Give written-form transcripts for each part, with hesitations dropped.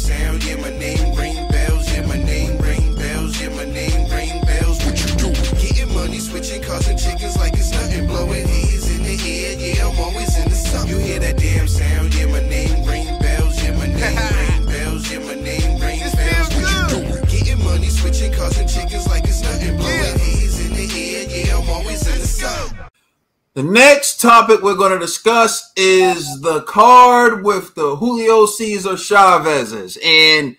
sound, yeah, my name ring bells, yeah, my name ring bells, yeah, my name ring bells. What you do? Getting money, switching cars and chickens like it's nothing, blowing haze in the air, yeah, I'm always in the sun. You hear that damn sound, yeah, my name ring bells, yeah, my name ring bells, yeah, my name ring bells. What you do? Getting money, switching cars and chickens like it's nothing, blowing haze in the air, yeah, I'm always in the sun. The next topic we're going to discuss is the card with the Julio Cesar Chavezes. And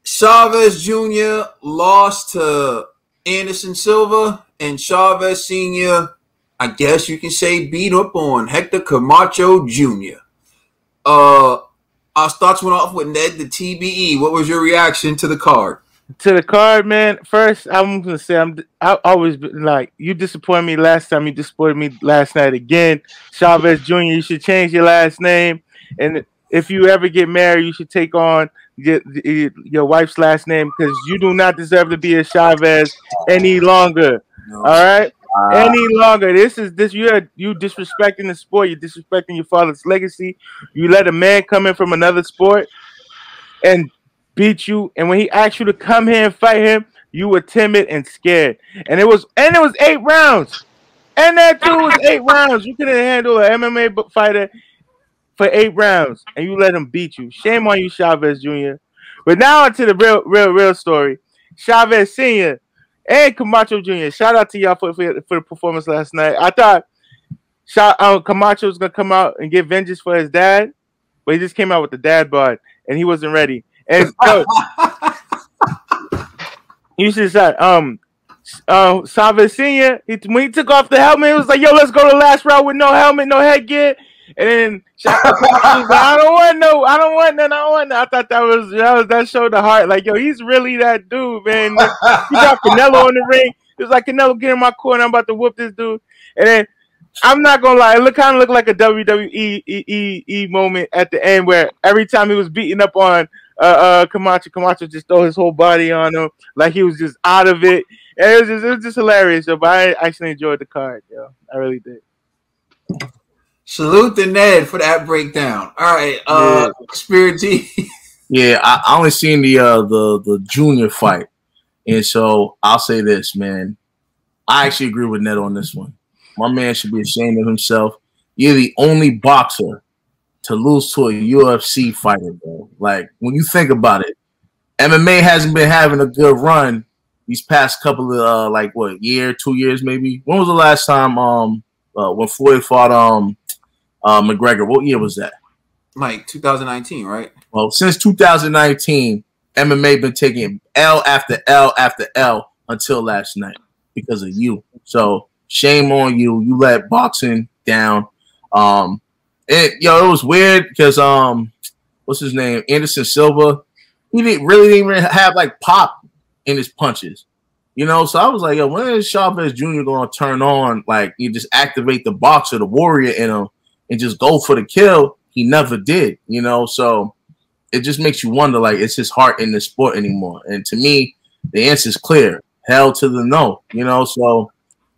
Chavez Jr. lost to Anderson Silva, and Chavez Sr., I guess you can say, beat up on Hector Camacho Jr. Our starts went off with Ned, the TBE. What was your reaction to the card? To the card, man. First, I'm gonna say I always been like, you disappointed me last time. You disappointed me last night again. Chavez Jr., you should change your last name, and if you ever get married, you should take on your wife's last name, because you do not deserve to be a Chavez any longer. No. All right, any longer. You disrespecting the sport. You're disrespecting your father's legacy. You let a man come in from another sport and beat you, and when he asked you to come here and fight him, you were timid and scared. And it was 8 rounds. And that dude was 8 rounds. You couldn't handle an MMA fighter for 8 rounds, and you let him beat you. Shame on you, Chavez Jr. But now on to the real story. Chavez Sr. and Camacho Jr. Shout out to y'all for the performance last night. I thought Camacho was gonna come out and get vengeance for his dad, but he just came out with the dad bod, and he wasn't ready. And so, you should say, Chavez Sr., when he took off the helmet, it was like, yo, let's go to the last round with no helmet, no headgear. And then Chavez was like, I don't want none. I thought that showed the heart. Like, yo, he's really that dude, man. He got Canelo in the ring. It was like, Canelo, get in my corner. I'm about to whoop this dude. And then, I'm not gonna lie, it kind of looked like a WWE moment at the end, where every time he was beating up on Camacho just throw his whole body on him, like he was just out of it. And it was just hilarious, yo. But I actually enjoyed the card, yo. I really did. Salute to Ned for that breakdown. All right, Spirit T. Yeah, I only seen the junior fight, and so I'll say this, man. I actually agree with Ned on this one. My man should be ashamed of himself. You're the only boxer to lose to a UFC fighter, bro. Like, when you think about it, MMA hasn't been having a good run these past couple of year, 2 years maybe. When was the last time when Floyd fought McGregor? What year was that? Like 2019, right? Well, since 2019, MMA been taking L after L after L until last night because of you. So shame on you. You let boxing down. It was weird because what's his name? Anderson Silva. He didn't even have like pop in his punches. You know, so I was like, yo, when is Chavez Jr. gonna turn on? Like, you just activate the boxer, the warrior in him, and just go for the kill. He never did, you know. So it just makes you wonder, like, is his heart in the sport anymore? And to me, the answer is clear. Hell to the no, you know. So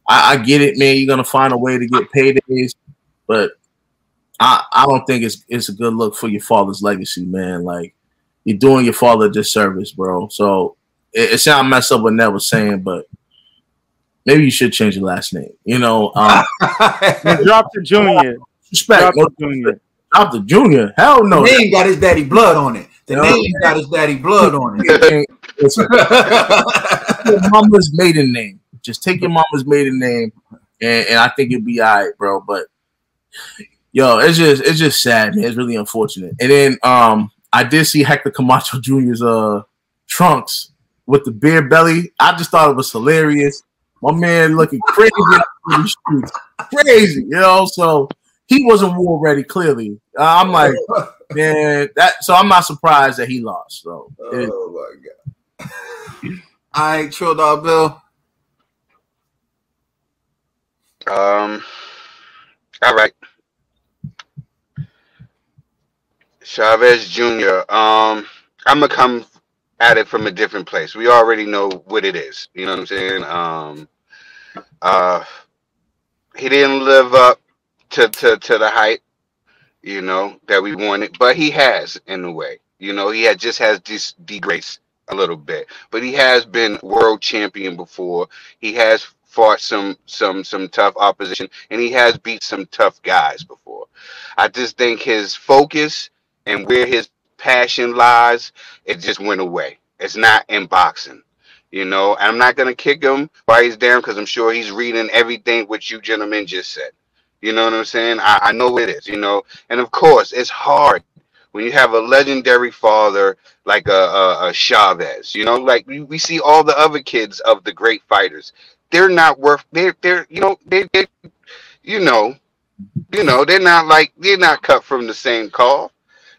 I get it, man. You're gonna find a way to get paydays, but I don't think it's a good look for your father's legacy, man. Like, you're doing your father a disservice, bro. So it sounds messed up what Ned was saying, but maybe you should change your last name. You know, drop the junior. Respect. Drop the junior. Hell no. The name got his daddy blood on it. The name got his daddy blood on it. Your mama's maiden name. Just take your mama's maiden name, and I think you'll be all right, bro. But yo, it's just sad, man. It's really unfortunate. And then I did see Hector Camacho Jr.'s trunks with the beer belly. I just thought it was hilarious. My man looking crazy on the streets. Crazy, you know. So he wasn't war ready, clearly. I'm like, man, so I'm not surprised that he lost. So oh my god. All right, Trill Dog Bill. All right. Chavez Jr. I'm gonna come at it from a different place. We already know what it is. You know what I'm saying? He didn't live up to the hype, you know, that we wanted, but he has in a way. You know, he has this degrace a little bit, but he has been world champion before. He has fought some tough opposition, and he has beat some tough guys before. I just think his focus and where his passion lies, it just went away. It's not in boxing. You know, and I'm not gonna kick him while he's down because I'm sure he's reading everything which you gentlemen just said. You know what I'm saying? I know it is. You know, and of course it's hard when you have a legendary father like a Chavez. You know, like we see all the other kids of the great fighters. They're not worth. They're you know they you know they're not like they're not cut from the same cloth.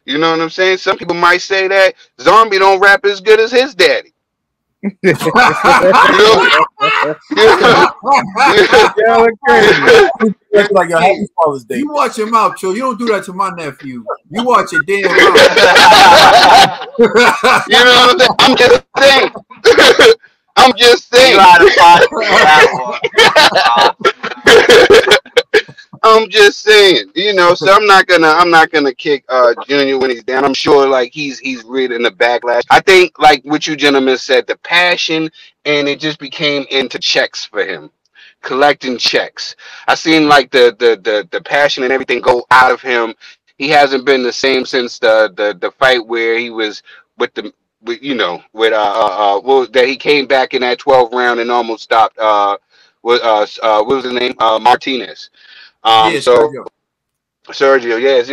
You know what I'm saying? Some people might say that Zombie don't rap as good as his daddy. You know? Y'all are crazy. It's like your happy Father's Day. You watch your mouth, Joe. You don't do that to my nephew. You watch your damn mouth. You know what I'm saying? I'm just saying. You know how to fight that one. I'm just saying, you know, so I'm not gonna kick Junior when he's down. I'm sure like he's reading the backlash. I think like what you gentlemen said, the passion, and it just became into checks for him. Collecting checks. I seen like the passion and everything go out of him. He hasn't been the same since the fight where he was with the you know with well, that he came back in that 12th round and almost stopped what was his name, Martinez. Yeah, So Sergio. Sergio, yes.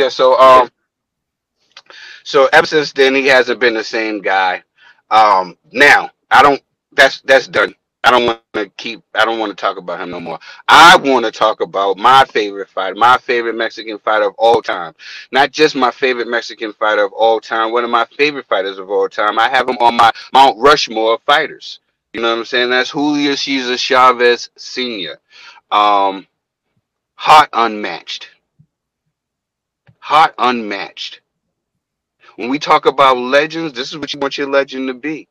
So ever since then he hasn't been the same guy. Now I don't. That's done. I don't want to talk about him no more. I want to talk about my favorite fighter, my favorite Mexican fighter of all time. Not just my favorite Mexican fighter of all time. One of my favorite fighters of all time. I have him on my Mount Rushmore of fighters. You know what I'm saying? That's Julio Cesar Chavez Sr. Hot unmatched. Hot unmatched. When we talk about legends, this is what you want your legend to be.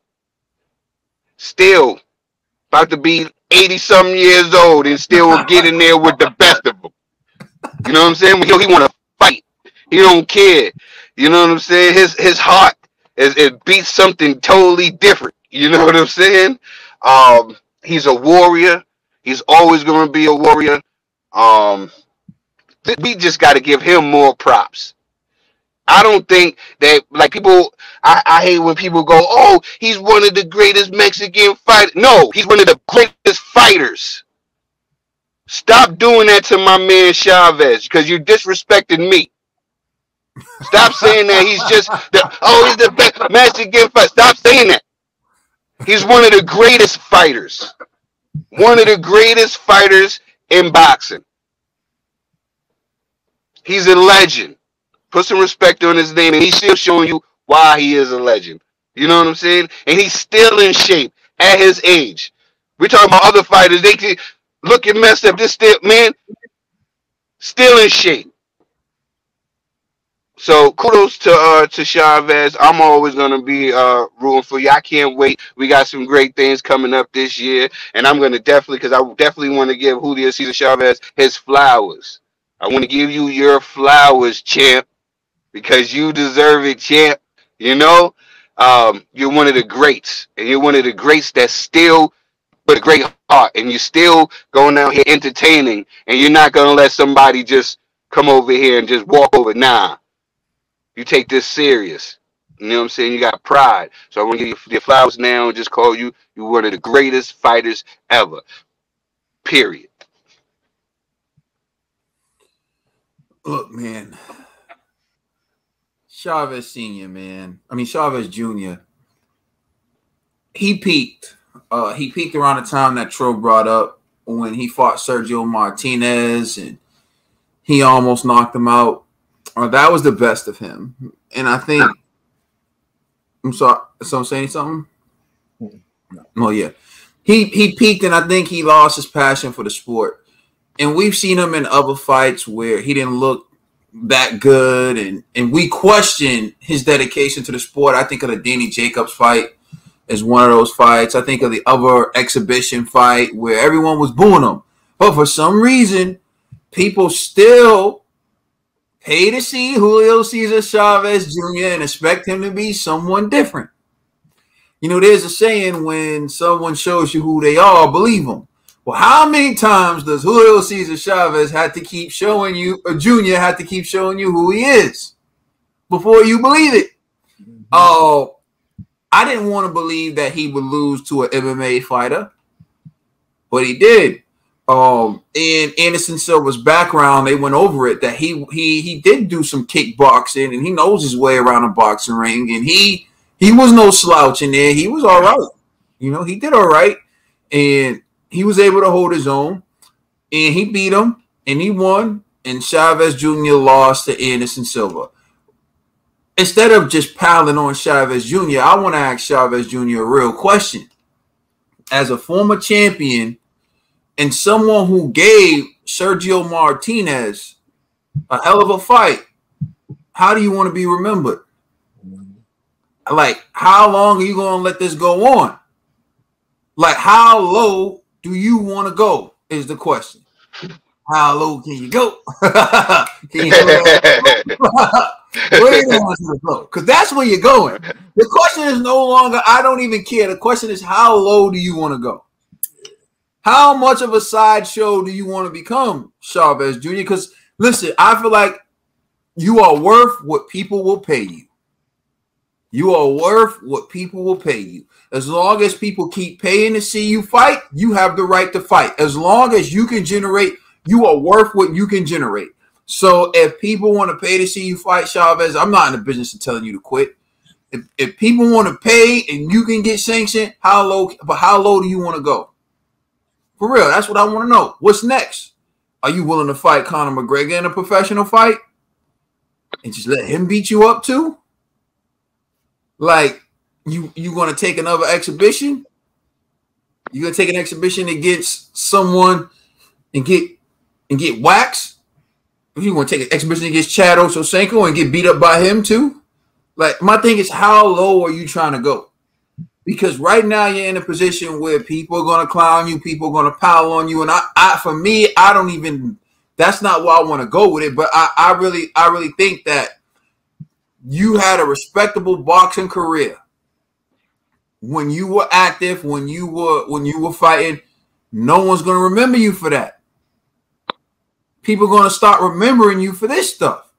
Still about to be 80-something years old and still get in there with the best of them. You know what I'm saying? He want to fight. He don't care. You know what I'm saying? His heart it beats something totally different. You know what I'm saying? He's a warrior. He's always going to be a warrior. We just got to give him more props. I don't think that like people. I hate when people go, "Oh, he's one of the greatest Mexican fighters." No, he's one of the greatest fighters. Stop doing that to my man Chavez because you're disrespecting me. Stop saying that he's just he's the best Mexican fighter. Stop saying that. He's one of the greatest fighters. One of the greatest fighters in boxing. He's a legend. Put some respect on his name, and he's still showing you why he is a legend. You know what I'm saying? And he's still in shape at his age. We're talking about other fighters. They can look and messed up. This still, man, still in shape. So kudos to Chavez. I'm always gonna be rooting for you. I can't wait. We got some great things coming up this year, and I'm gonna definitely want to give Julio Cesar Chavez his flowers. I want to give you your flowers, champ. Because you deserve it, champ. You know, you're one of the greats, and you're one of the greats that's still with a great heart, and you're still going out here entertaining, and you're not gonna let somebody just come over here and just walk over. Nah, you take this serious. You know what I'm saying? You got pride. So I want to give you your flowers now and just call you one of the greatest fighters ever. Period. Look, man. Chavez Sr., man. I mean, Chavez Jr. He peaked. He peaked around the time that Tro brought up when he fought Sergio Martinez and he almost knocked him out. That was the best of him. And I think I'm sorry. So I'm saying something? Oh, yeah. He peaked, and I think he lost his passion for the sport. And we've seen him in other fights where he didn't look that good, and we question his dedication to the sport. I think of the Danny Jacobs fight as one of those fights. I think of the other exhibition fight where everyone was booing him. But for some reason, people still pay to see Julio Cesar Chavez Jr. and expect him to be someone different. You know, there's a saying, when someone shows you who they are, believe them. Well, how many times does Julio Cesar Chavez have to keep showing you, or Jr. have to keep showing you who he is before you believe it? Oh, I didn't want to believe that he would lose to an MMA fighter, but he did. In Anderson Silva's background, they went over it, that he did do some kickboxing, and he knows his way around a boxing ring, and he was no slouch in there. He was all right. You know, he did all right, and he was able to hold his own, and he beat him, and he won, and Chavez Jr. lost to Anderson Silva. Instead of just piling on Chavez Jr., I want to ask Chavez Jr. a real question. As a former champion and someone who gave Sergio Martinez a hell of a fight, how do you want to be remembered? Like, how long are you going to let this go on? Like, how low do you want to go is the question. How low can you go? Can you go because that's where you're going. The question is no longer, I don't even care. The question is, how low do you want to go? How much of a sideshow do you want to become, Chavez Jr.? Because, listen, I feel like you are worth what people will pay you. You are worth what people will pay you. As long as people keep paying to see you fight, you have the right to fight. As long as you can generate, you are worth what you can generate. So if people want to pay to see you fight, Chavez, I'm not in the business of telling you to quit. If people want to pay and you can get sanctioned, how low do you want to go? For real, that's what I want to know. What's next? Are you willing to fight Conor McGregor in a professional fight and just let him beat you up too? Like, you going to take another exhibition? You going to take an exhibition against someone and get waxed? You want to take an exhibition against Chad Ochocinco and get beat up by him too? Like, my thing is, how low are you trying to go? Because right now you're in a position where people are going to clown you, people are going to pile on you, and for me, I don't even. That's not where I want to go with it. But I really think that you had a respectable boxing career when you were active, when you were fighting. No one's going to remember you for that. People are going to start remembering you for this stuff.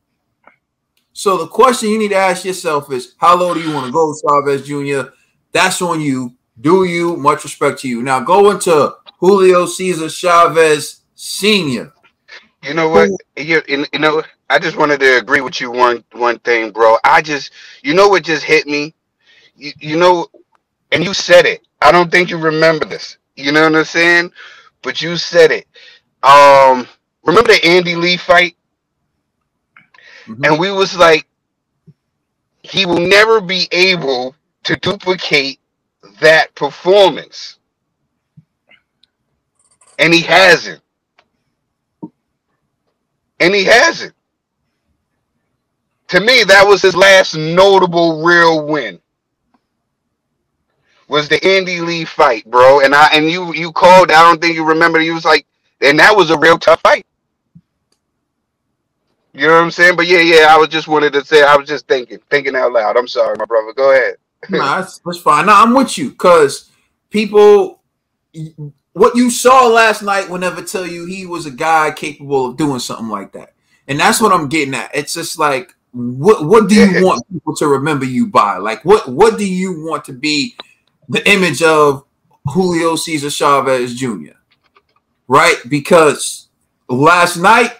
So the question you need to ask yourself is, how low do you want to go, Chavez Jr.? That's on you. Do you? Much respect to you. Now going to Julio Cesar Chavez Sr. You know what? You know, I just wanted to agree with you one thing, bro. You know what just hit me? You know, and you said it. I don't think you remember this. You know what I'm saying? But you said it. Remember the Andy Lee fight? Mm-hmm. And we was like, he will never be able to duplicate that performance. And he hasn't. And he hasn't. To me, that was his last notable real win. Was the Andy Lee fight, bro. And you called, I don't think you remember, you was like, and that was a real tough fight. You know what I'm saying? But yeah, I was just wanted to say, I was just thinking out loud. I'm sorry, my brother. Go ahead. Nah, that's fine. No, I'm with you, because people, what you saw last night will never tell you he was a guy capable of doing something like that. And that's what I'm getting at. It's just like, what do you want people to remember you by? Like, what do you want to be the image of Julio Cesar Chavez Jr.? Right? Because last night,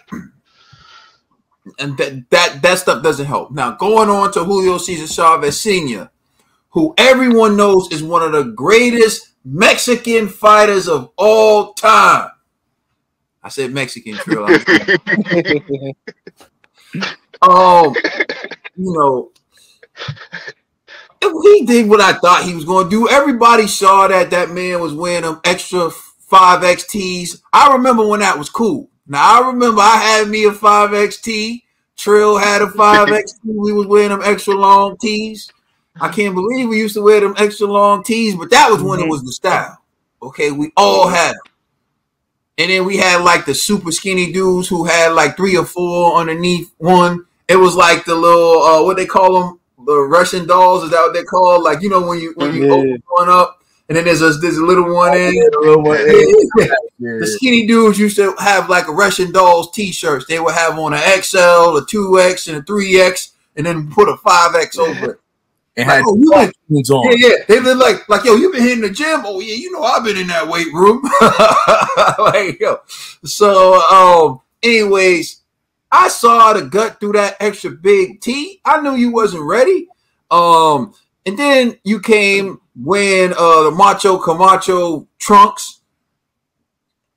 and that stuff doesn't help. Now, going on to Julio Cesar Chavez Sr., who everyone knows is one of the greatest Mexican fighters of all time. I said Mexican, Trill. You know, he did what I thought he was going to do. Everybody saw that man was wearing them extra 5XTs. I remember when that was cool. Now, I remember I had me a 5XT. Trill had a 5XT. We was wearing them extra long tees. I can't believe we used to wear them extra long tees, but that was when it was the style. Okay, we all had them. And then we had like the super skinny dudes who had like 3 or 4 underneath one. It was like the little what they call them, the Russian dolls. Is that what they call? Like, you know, when you open one up, and then there's a little one in. The skinny dudes used to have like a Russian dolls T-shirts. They would have on an XL, a 2X, and a 3X, and then put a 5X over it. And like, had on. Yeah. They been like, yo, you been hitting the gym? Oh yeah, you know I've been in that weight room. Like, yo. So, anyways, I saw the gut through that extra big T. I knew you wasn't ready. And then you came when the Macho Camacho trunks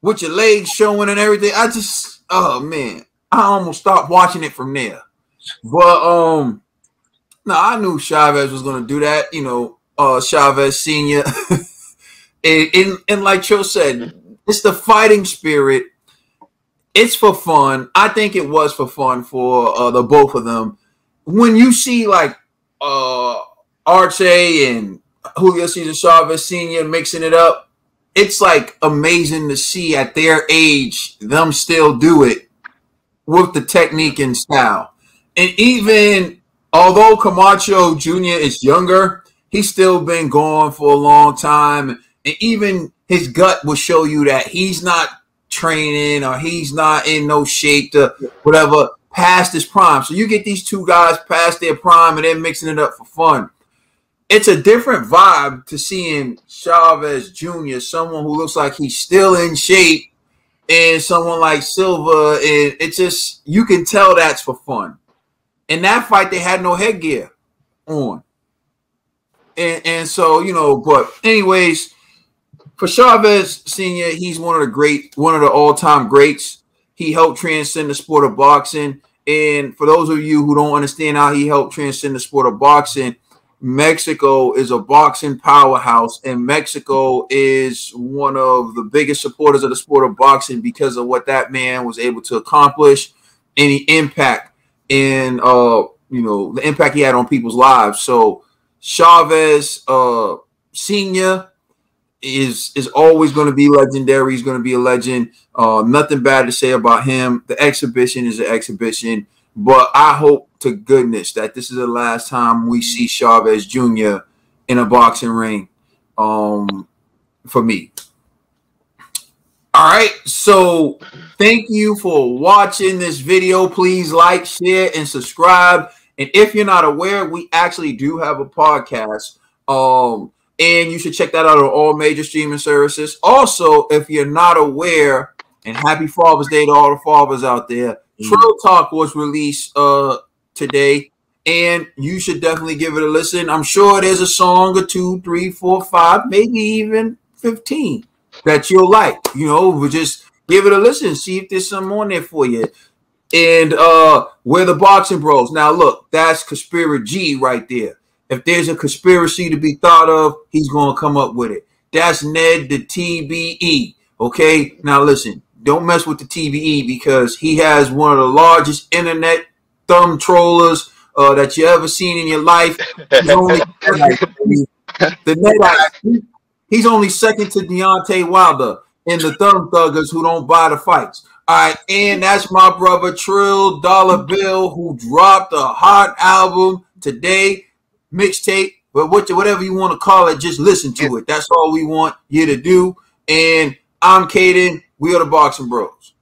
with your legs showing and everything. I just, oh man, I almost stopped watching it from there. But no, I knew Chavez was going to do that. You know, Chavez Sr. and like Cho said, it's the fighting spirit. It's for fun. I think it was for fun for the both of them. When you see like Arce and Julio Cesar Chavez Sr. mixing it up, it's like amazing to see at their age them still do it with the technique and style. And even although Camacho Jr. is younger, he's still been going for a long time. And even his gut will show you that he's not training or he's not in no shape to whatever past his prime. So you get these two guys past their prime and they're mixing it up for fun. It's a different vibe to seeing Chavez Jr., someone who looks like he's still in shape, and someone like Silva. And it's just, you can tell that's for fun. In that fight, they had no headgear on. And so, you know, but anyways, for Chavez Sr., he's one of the all-time greats. He helped transcend the sport of boxing. And for those of you who don't understand how he helped transcend the sport of boxing, Mexico is a boxing powerhouse, and Mexico is one of the biggest supporters of the sport of boxing because of what that man was able to accomplish, any impact in you know, the impact he had on people's lives. So Chavez Sr. is always going to be legendary. He's going to be a legend. Nothing bad to say about him. The exhibition is an exhibition, but I hope to goodness that this is the last time we see Chavez Jr. in a boxing ring. For me. All right, so thank you for watching this video. Please like, share, and subscribe. And if you're not aware, we actually do have a podcast. And you should check that out on all major streaming services. Also, if you're not aware, and happy Father's Day to all the fathers out there, Trill Talk was released today, and you should definitely give it a listen. I'm sure there's a song or 2, 3, 4, 5, maybe even 15 that you'll like. You know, we'll just give it a listen, see if there's something on there for you. And we're the Boxing Bros. Now, look, that's Conspiracy G right there. If there's a conspiracy to be thought of, he's going to come up with it. That's Ned the TBE. Okay? Now, listen, don't mess with the TBE because he has one of the largest internet thumb trollers that you ever seen in your life. He's only second to Deontay Wilder in the thumb thuggers who don't buy the fights. All right, and that's my brother Trill Dollar Bill, who dropped a hot album today, mixtape, but whatever you want to call it, just listen to it. That's all we want you to do. And I'm Caden. We are the Boxing Bros.